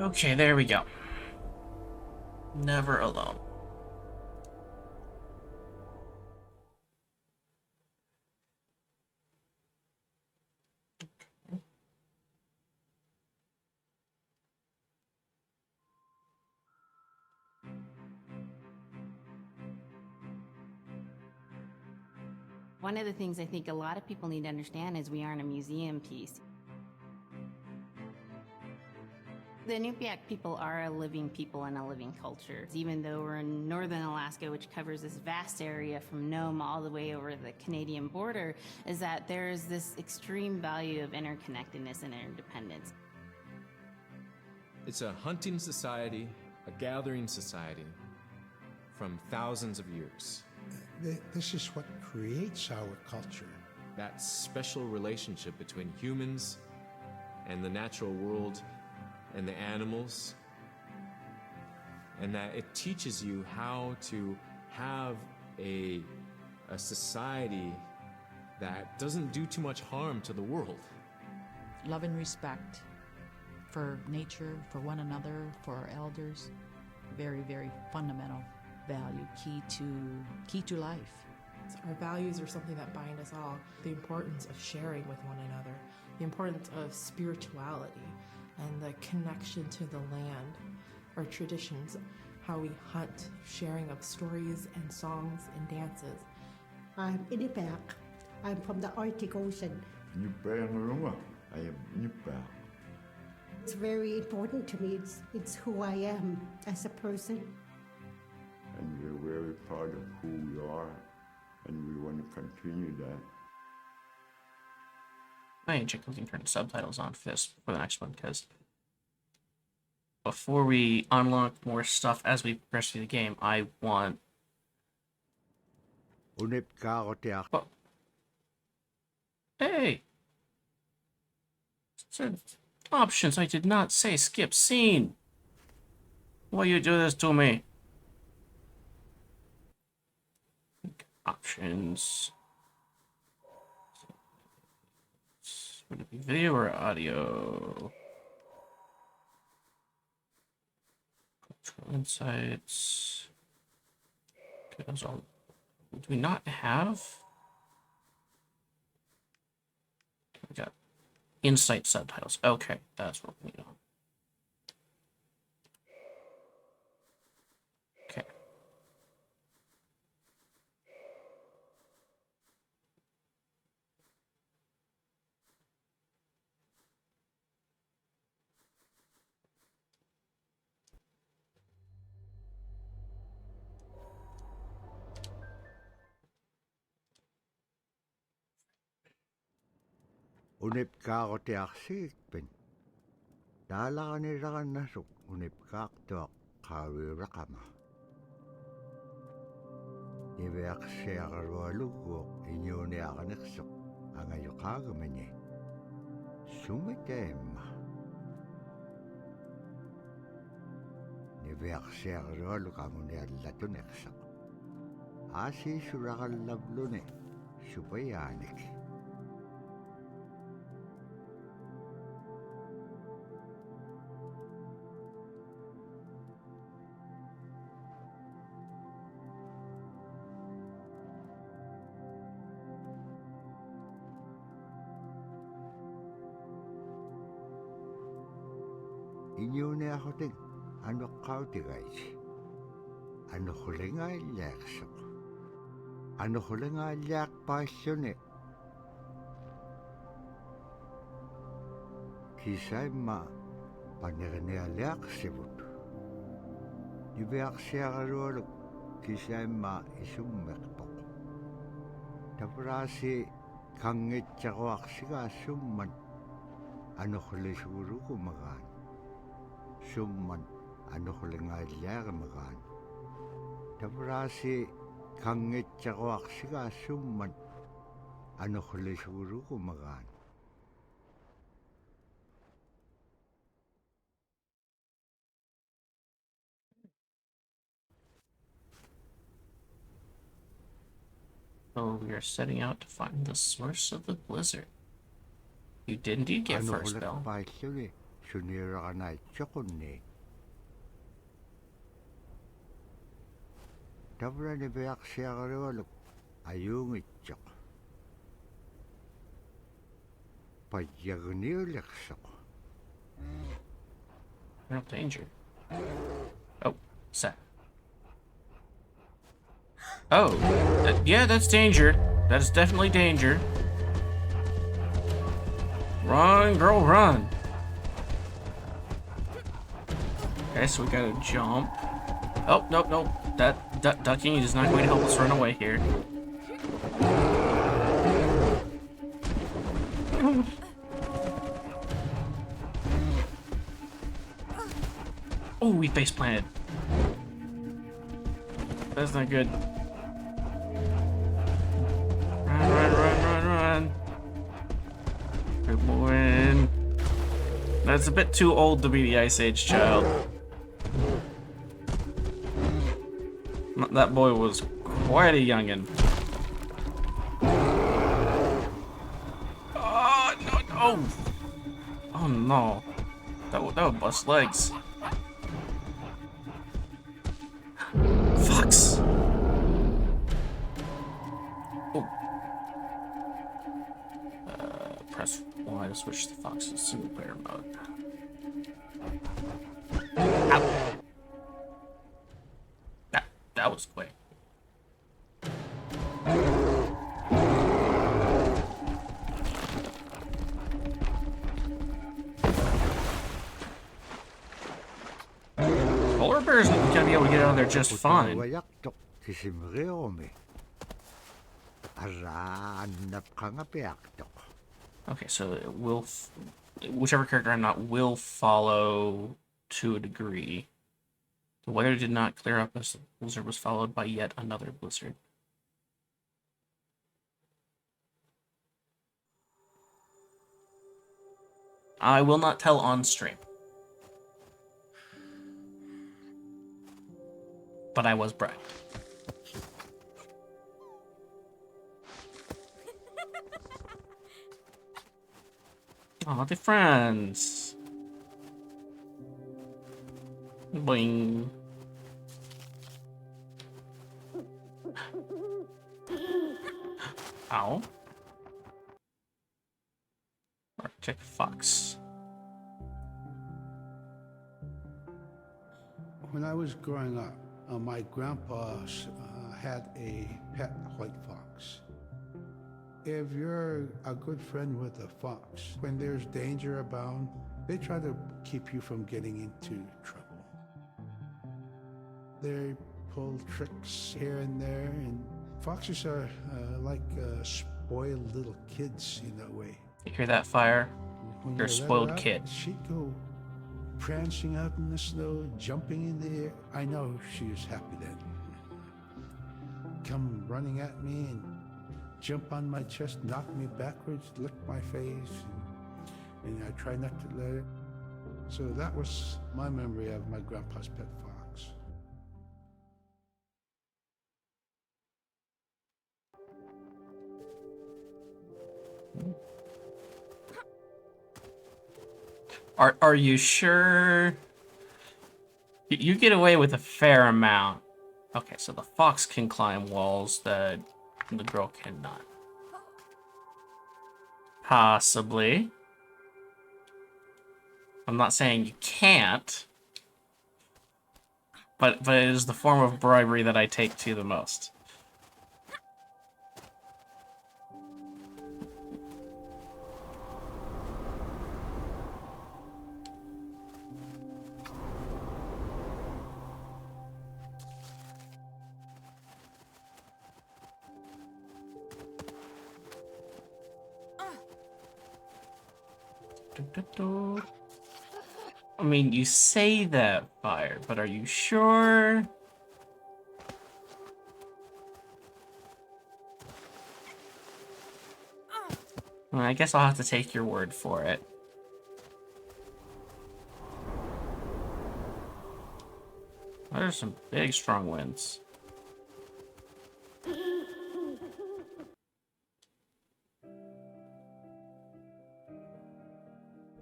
Okay, there we go. Never alone. One of the things I think a lot of people need to understand is we aren't a museum piece. The Inupiaq people are a living people and a living culture. Even though we're in northern Alaska, which covers this vast area from Nome all the way over the Canadian border, is that there's this extreme value of interconnectedness and interdependence. It's a hunting society, a gathering society from thousands of years. This is what creates our culture. That special relationship between humans and the natural world and the animals, and that it teaches you how to have a society that doesn't do too much harm to the world. Love and respect for nature, for one another, for our elders. Very, very fundamental value, key to life. Our values are something that bind us all. The importance of sharing with one another, the importance of spirituality, and the connection to the land, our traditions, how we hunt, sharing of stories and songs and dances. I'm Inupiaq. I'm from the Arctic Ocean. I am Inupiaq. It's very important to me. It's who I am as a person. And we're very proud of who we are, and we want to continue that. I need to check if we can turn the subtitles on for the next one, because before we unlock more stuff as we progress through the game, I want... Oh. Hey! It said options. I did not say skip scene. Why you do this to me? Options. Would it be video or audio? Cultural insights. Okay, those all. Do we not have? We got insight subtitles. Okay, that's what we need on. Okay. Unipkaaqutiarsigikpin taalaranilaqannasuk unipkaaqtuaq qaaviuraqama niviaqsiaqarualuguuq iñuuniaqaniqsuq angayuqaagamani sumitaimma niviaqsiaqarualuk amuniallatuniqsaq aasiisuraqallavluni supayaanik Iñuuniaqutik anuqqautigaich anuqulingaallaaqsuq anuqulingaallaaqpaalluni kisaimma panirnialiaqsivut niviaqsiaqalualuk kisaimma isummeqpoq tavraasi kangitsaquaqsigaassumman anuqlisugurukumagaan summan anuqulingaallaaqamagaan tavraasi kangitsaquaqsigaassumman anuqlisugurukumagaan So we are setting out to find the source of the blizzard. You did indeed get first, Bill. anuqulaqpaalluni chunira chokuni. Tabra ni beak siya ayung itchok. Pajagniuliksok. Real danger. Oh, set. Oh, yeah, that's danger. That's definitely danger. Run, girl, run. Okay, so we gotta jump. Oh, nope, nope. That ducking is not going to help us run away here. Oh, we face planted. That's not good. Run, run, run, run, run. Good boy. That's a bit too old to be the Ice Age child. That boy was quite a youngin'. Oh, no, no. Oh, no. That would bust legs. Fox. Oh. Press Y to switch to Fox's single player mode. Ow. That was quick. Polar bears are gonna be able to get out of there just fine. Okay, so it will, whichever character I'm not will follow to a degree. The weather did not clear up as the blizzard was followed by yet another blizzard. I will not tell on stream. But I was bribed. Aw, they're friends. Boing. Ow. Arctic fox. When I was growing up, my grandpa had a pet white fox. If you're a good friend with a fox, when there's danger abound, they try to keep you from getting into trouble. They pull tricks here and there, and foxes are like spoiled little kids in a way. You hear that, Fire? When You're a you let spoiled her out, kid. She'd go prancing out in the snow, jumping in the air. I know she was happy then. Come running at me and jump on my chest, knock me backwards, lick my face, and I try not to let her. So that was my memory of my grandpa's pet fox. Are you sure? You get away with a fair amount. Okay, so the fox can climb walls that the girl cannot. Possibly. I'm not saying you can't. But it is the form of bribery that I take to the most. I mean, you say that, Fire, but are you sure? Well, I guess I'll have to take your word for it. There's some big, strong winds.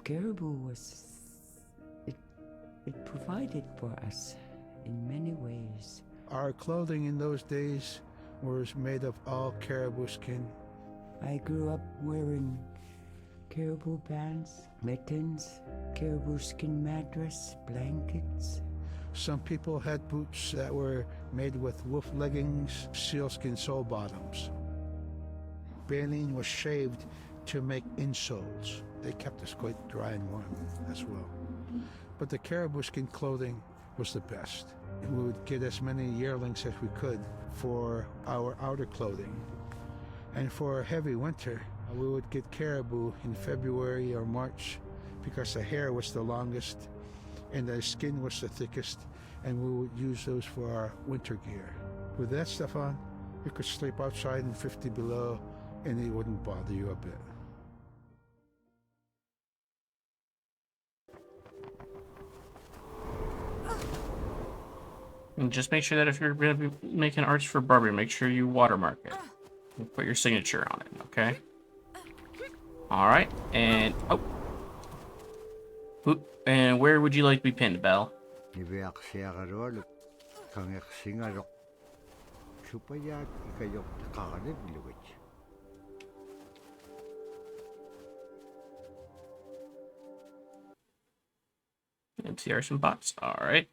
Caribou was It provided for us in many ways. Our clothing in those days was made of all caribou skin. I grew up wearing caribou pants, mittens, caribou skin mattress, blankets. Some people had boots that were made with wolf leggings, sealskin sole bottoms. Baleen was shaved to make insoles. They kept us quite dry and warm as well. But the caribou skin clothing was the best. We would get as many yearlings as we could for our outer clothing. And for a heavy winter, we would get caribou in February or March because the hair was the longest and the skin was the thickest, and we would use those for our winter gear. With that stuff on, you could sleep outside in 50 below and it wouldn't bother you a bit. And just make sure that if you're going to be making arts for Barbie, make sure you watermark it. And put your signature on it, okay? Alright, and... oh! And where would you like to be pinned, Belle? Niveaksiagaroluk, kangeksingarok, supayat ikayok takaribluwich. And here are some bots. Alright.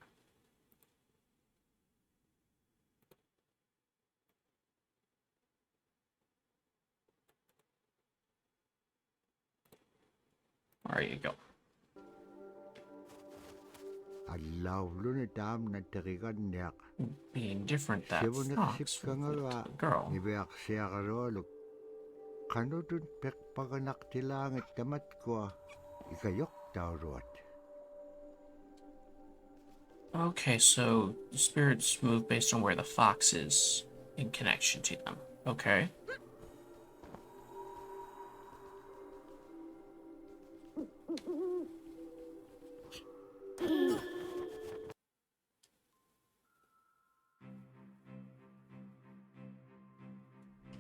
There you go. Being different, that fox girl. Okay, so the spirits move based on where the fox is in connection to them. Okay.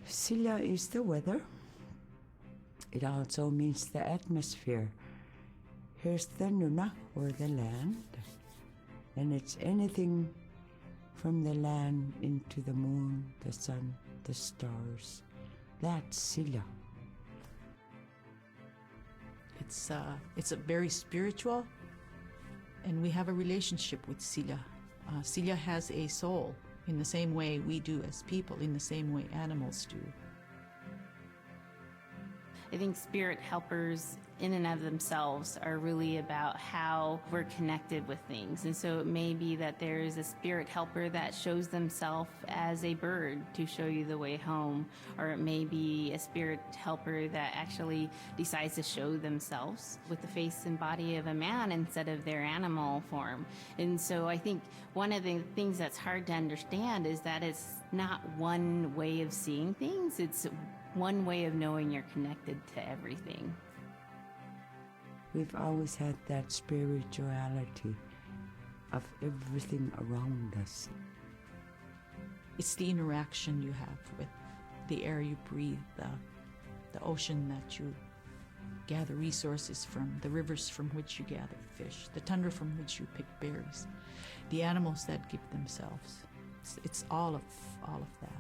Sila is the weather. It also means the atmosphere. Here's the Nuna, or the land. And it's anything from the land into the moon, the sun, the stars. That's Sila. It's a very spiritual, and we have a relationship with Sila. Sila has a soul in the same way we do as people, in the same way animals do. I think spirit helpers in and of themselves are really about how we're connected with things. And so it may be that there is a spirit helper that shows themselves as a bird to show you the way home, or it may be a spirit helper that actually decides to show themselves with the face and body of a man instead of their animal form. And so I think one of the things that's hard to understand is that it's not one way of seeing things, it's one way of knowing you're connected to everything. We've always had that spirituality of everything around us. It's the interaction you have with the air you breathe, the ocean that you gather resources from, the rivers from which you gather fish, the tundra from which you pick berries, the animals that give themselves. It's all of that.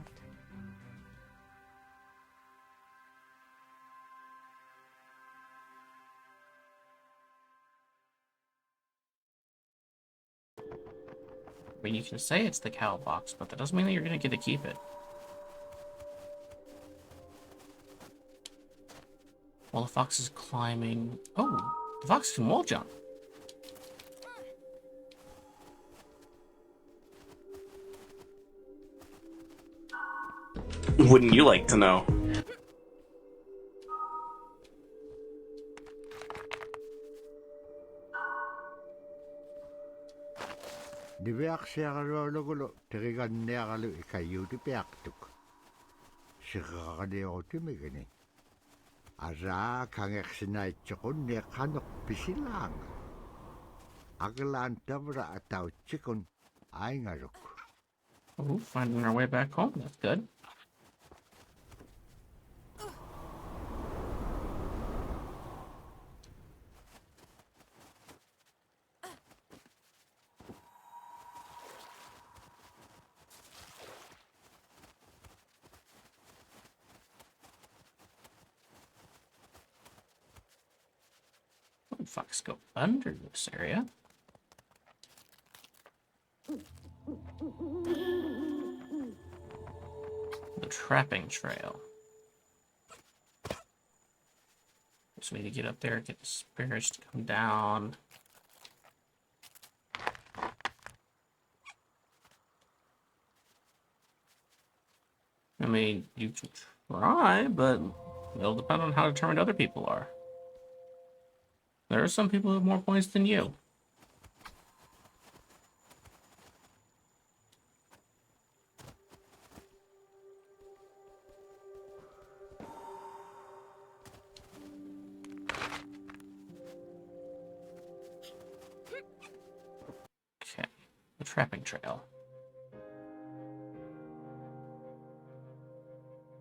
I mean, you can say it's the cow box, but that doesn't mean that you're going to get to keep it. While the fox is climbing... oh, the fox can wall jump. Wouldn't you like to know? Niveaksiagarolugulo, teriganneagalu ikayuti piaktuk. Sikakadeotimigani. Ara kangeksinaichikun nekanok pisilang. Agalan tabra ataw chikun aingaruk. Oh, finding our way back home. That's good. fox go under this area. The trapping trail. Just need to get up there, get the spirits to come down. I mean, you can try, but it'll depend on how determined other people are. There are some people who have more points than you. Okay, the trapping trail.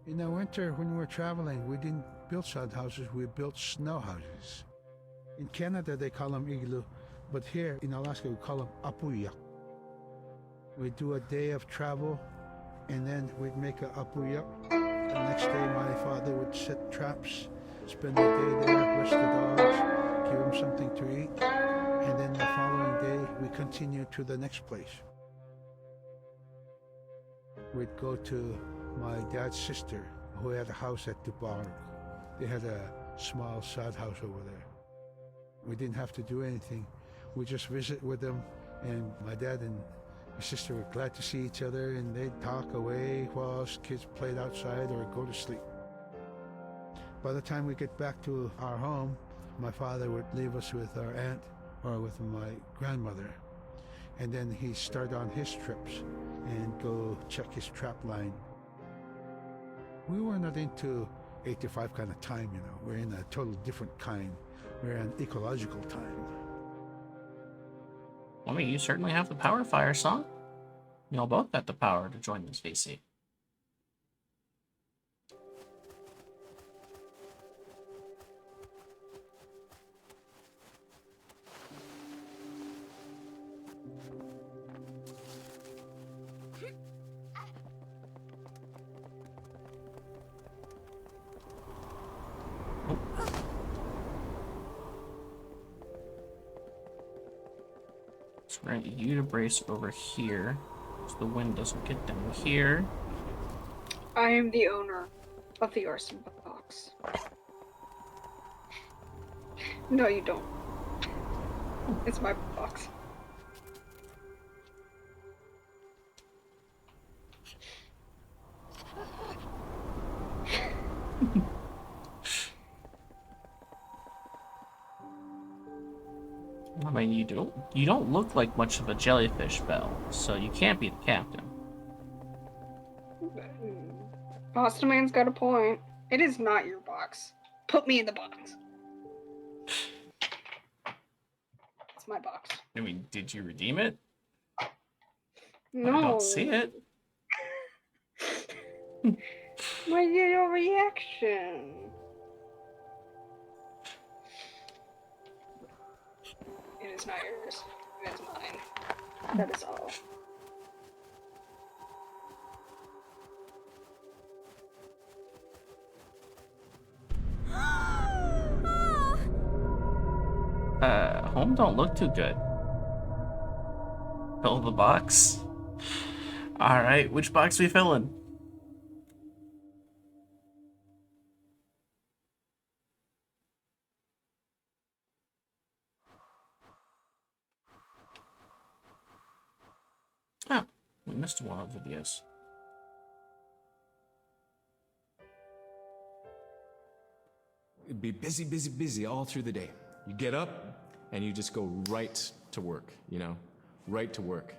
In the winter, when we were traveling, we didn't build sod houses, we built snow houses. In Canada, they call them igloo, but here in Alaska, we call them apuya. We do a day of travel, and then we'd make a apuya. The next day, my father would set traps, spend the day there, rest the dogs, give them something to eat, and then the following day, we continue to the next place. We'd go to my dad's sister, who had a house at Dubar. They had a small sod house over there. We didn't have to do anything. We just visit with them, and my dad and my sister were glad to see each other, and they'd talk away while us kids played outside or go to sleep. By the time we get back to our home, my father would leave us with our aunt or with my grandmother, and then he'd start on his trips and go check his trap line. We were not into 8 to 5 kind of time, you know. We're in a total different kind. We're in ecological time. I mean, you certainly have the power, Fire Song. Y'all both got the power to join this VC. So we're going to get you to brace over here, so the wind doesn't get down here. I am the owner of the arson box. No, you don't. It's my box. I mean, you don't look like much of a jellyfish, Belle, so you can't be the captain. Pasta Man's got a point. It is not your box. Put me in the box. It's my box. I mean, did you redeem it? No. I don't see it. My little reaction. It is not yours. It is mine. That is all. Home don't look too good. Fill the box. Alright, which box we filling? Oh, we missed one of the videos. It'd be busy, busy, busy all through the day. You get up and you just go right to work, you know? Right to work.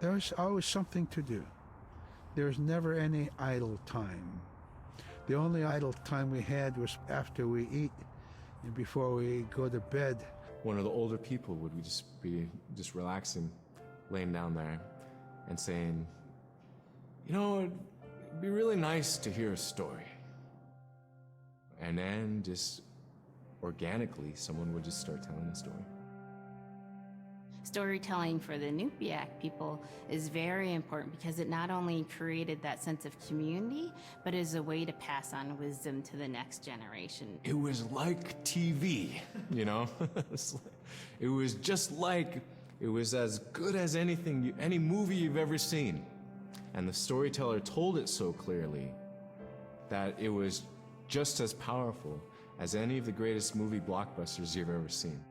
There's always something to do. There's never any idle time. The only idle time we had was after we eat and before we go to bed. One of the older people would just be relaxing, laying down there and saying, you know, it'd be really nice to hear a story. And then just organically, someone would just start telling a story. Storytelling for the Nupiaq people is very important because it not only created that sense of community, but is a way to pass on wisdom to the next generation. It was like TV, you know? It was just like, it was as good as anything, any movie you've ever seen. And the storyteller told it so clearly that it was just as powerful as any of the greatest movie blockbusters you've ever seen.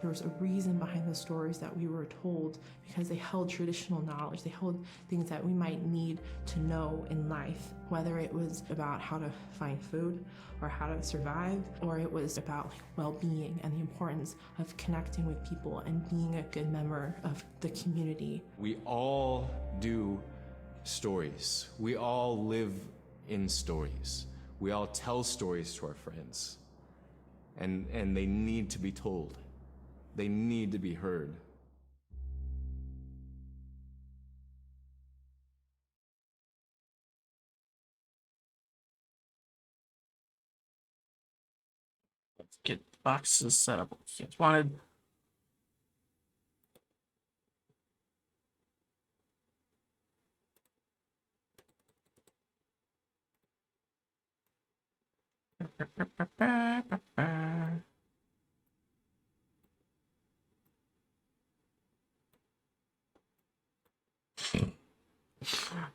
There was a reason behind the stories that we were told because they held traditional knowledge. They held things that we might need to know in life, whether it was about how to find food or how to survive, or it was about well-being and the importance of connecting with people and being a good member of the community. We all do stories. We all live in stories. We all tell stories to our friends. And they need to be told. They need to be heard. Let's get boxes set up. Yes, wanted.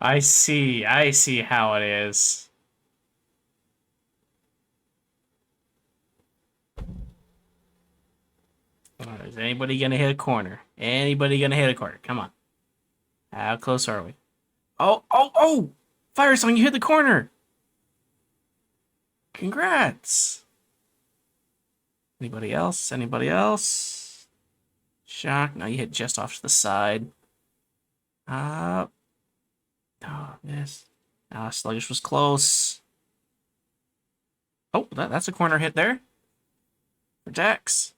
I see how it is. Is anybody gonna hit a corner? Anybody gonna hit a corner? Come on. How close are we? Oh! Fire Song, you hit the corner! Congrats! Anybody else? Anybody else? Shock. No, you hit just off to the side. Oh, miss. Sluggish was close. Oh, that's a corner hit there. For Jax.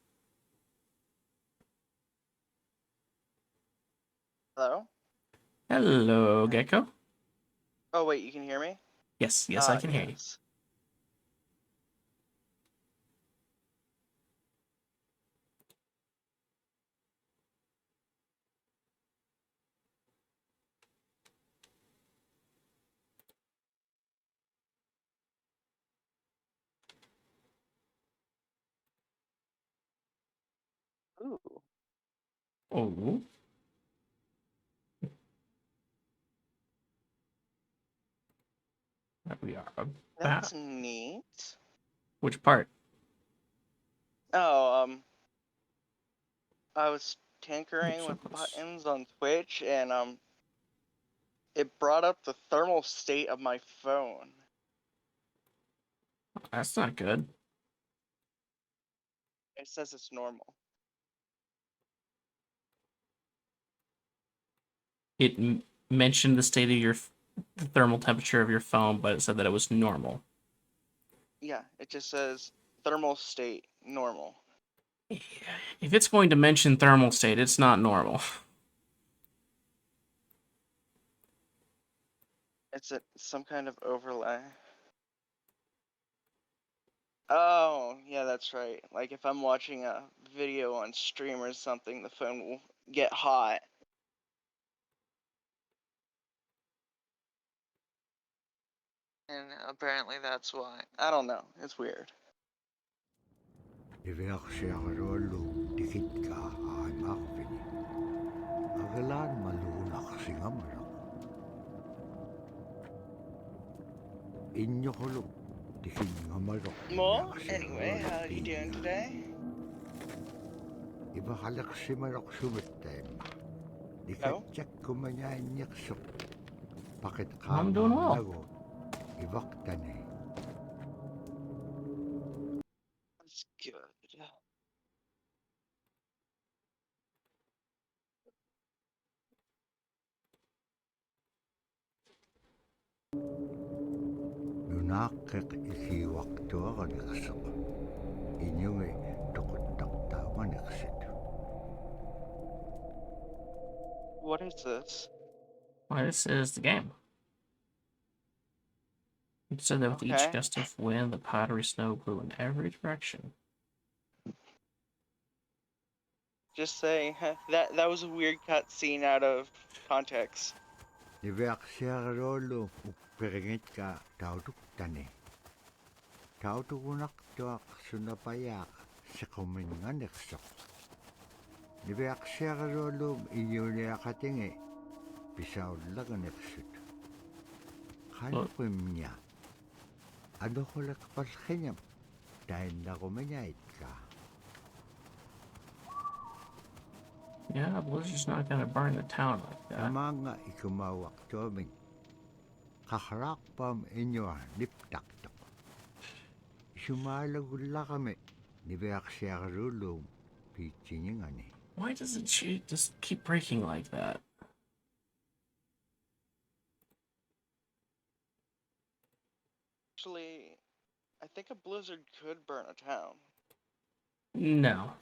Hello? Hello, Gecko. Oh, wait, you can hear me? Yes, I can hear you. Ooh. Oh. There we are. That's neat. Which part? Oh, I was tinkering with buttons on Twitch, and, it brought up the thermal state of my phone. That's not good. It says it's normal. It mentioned the state of the thermal temperature of your phone, but it said that it was normal. Yeah, it just says thermal state normal. If it's going to mention thermal state, it's not normal. It's some kind of overlay. Oh, yeah, that's right. Like, if I'm watching a video on stream or something, the phone will get hot. And apparently that's why. I don't know. It's weird. Well, anyway, how are you doing today? Oh? I'm doing well. That's good. What is this? Well, this is the game. It said that with each gust of wind, the powdery snow blew in every direction. Just saying, that was a weird cutscene out of context. Niveaksiarolo ukperingit ka tautuktani. Tautukunak tuak sunapayak sa kuminganiksok. Niveaksiarolo inyuniakatingi pisaulaganiksut. Kanupimnya. Ano kulak palkhinyam dahil nakuminyait ka. Yeah, Blizzard's not gonna burn the town like that. Mga ikumawak tuaming. Kakrakpam inyo niptaktok. Sumalagula kami. Niveaksiarolo pichinyingani. Why doesn't she just keep breaking like that? Actually, I think a blizzard could burn a town. No.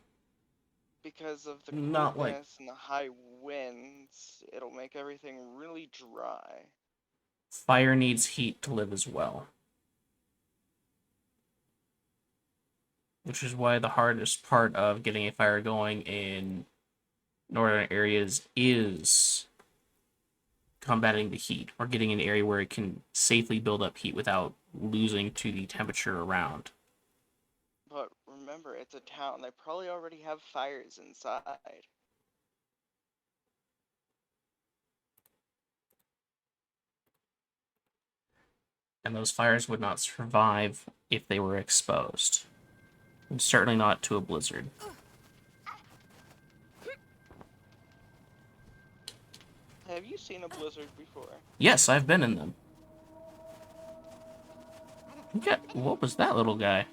Because of the Not like- coldness and the high winds, it'll make everything really dry. Fire needs heat to live as well. Which is why the hardest part of getting a fire going in northern areas is combating the heat, or getting an area where it can safely build up heat without losing to the temperature around. But remember, it's a town. They probably already have fires inside. And those fires would not survive if they were exposed. And certainly not to a blizzard. Have you seen a blizzard before? Yes, I've been in them. Okay, what was that little guy?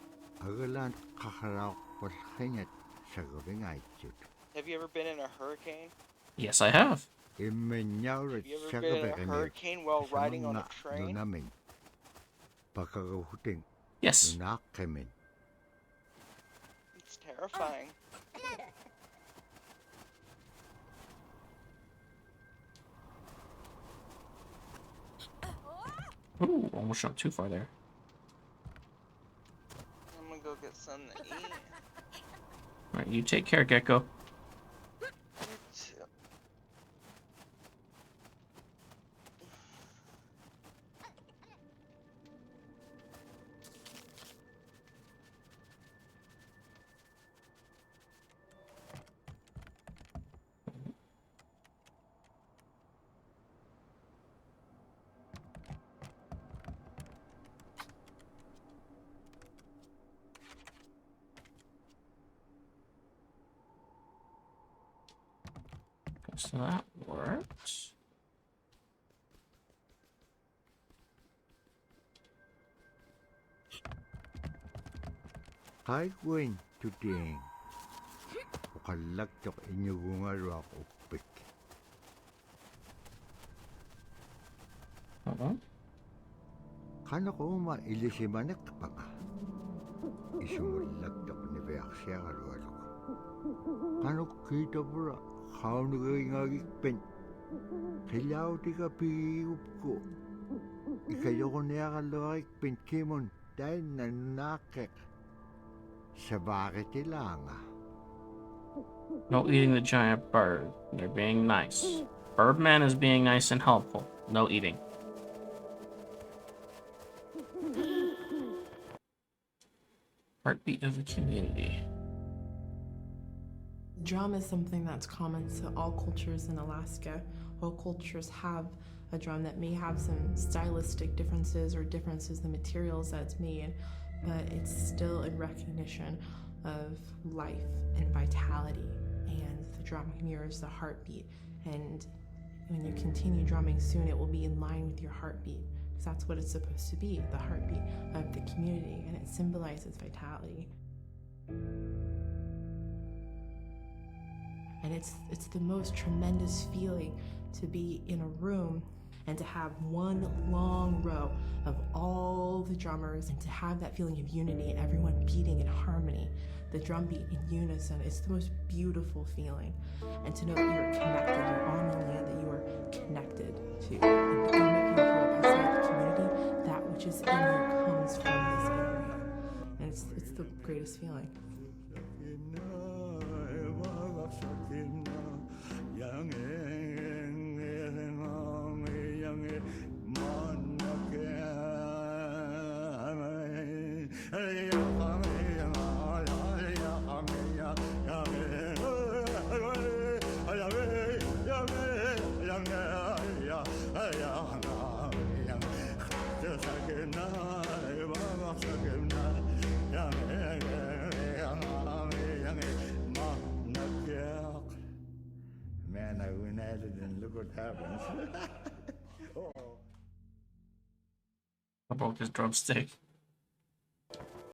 Agalan kakaraw palkhinyat sa gabingaitut. Have you ever been in a hurricane? Yes, I have. Imenyawrit Have you sa ever been in a gabingaitut. hurricane while riding on a train? Nunamin. Pagkagahuting. Yes. Nunakimin. It's terrifying. Ooh, almost not too far there. I'm gonna go get something to eat. Alright, you take care, Gecko. So that works. Kahit going today. Ukalagtok inyugungarwak upik. Kano ko ilisimanik pa nga. Isumulagtok ni Beaksya kalwalok. Kano kita pura. Kau nagingagikpen. Kailaw ti ka piyup ko. Ikayo ko niya kalawikpen kimon dahil nanakek. Sa bakit ilanga? No eating the giant bird. They're being nice. Birdman is being nice and helpful. No eating. Heartbeat of the community. Drum is something that's common to all cultures in Alaska. All cultures have a drum that may have some stylistic differences or differences in the materials that it's made, but it's still in recognition of life and vitality. And the drum mirrors the heartbeat. And when you continue drumming soon, it will be in line with your heartbeat, because that's what it's supposed to be, the heartbeat of the community, and it symbolizes vitality. And it's the most tremendous feeling to be in a room and to have one long row of all the drummers and to have that feeling of unity, everyone beating in harmony, the drum beat in unison. It's the most beautiful feeling. And to know that you're connected, you're on the land that you are connected to. And even if you grow up outside the community, that which is in you comes from this area. And it's the greatest feeling. I went at it and look what happens. Oh. I broke his drumstick.